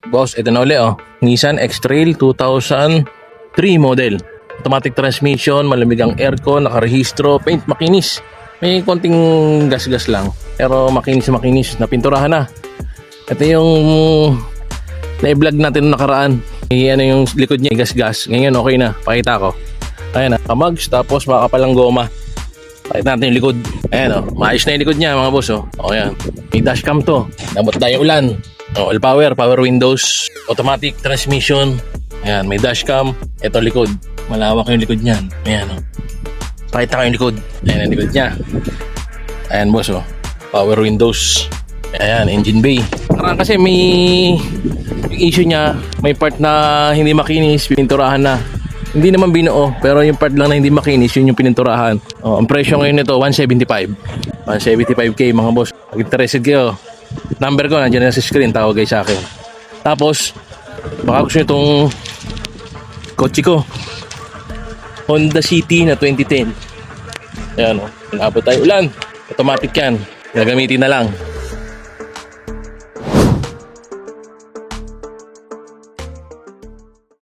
Boss, ito na uli oh. Nissan X-Trail 2003 model. Automatic transmission, malamig ang aircon, nakarehistro, paint makinis. May konting gas-gas lang. Pero makinis na pinturahan na. Ito yung na-vlog natin nakaraan. Ano yung likod niya, gas-gas. Ngayon okay na, pakita ko. Ayan na, kamags, tapos makakapalang goma. Pakita natin yung likod. Ayan o, maayos na yung likod niya mga boss o. O yan, may dashcam to. Nabot na yung ulan. O, all power, power windows, automatic transmission. Ayan, may dashcam. Ito likod, malawak yung likod niyan. Ayan o. Pakita ko yung likod. Ayan ang likod niya. Ayan boss o, power windows. Ayan, engine bay. Parang kasi may issue niya, may part na hindi makinis, pininturahan na. Hindi naman binuo, pero yung part lang na hindi makinis, yun yung pininturahan. Oh, ang presyo ngayon nito, 175. 175k mga boss. Pag interested kayo, number ko nandiyan na sa screen, tawag kayo sa akin. Tapos, baka gusto nyo itong kotse ko. Honda City na 2010. Ayan o, inabot tayo ulan. Automatic yan, gagamitin na lang.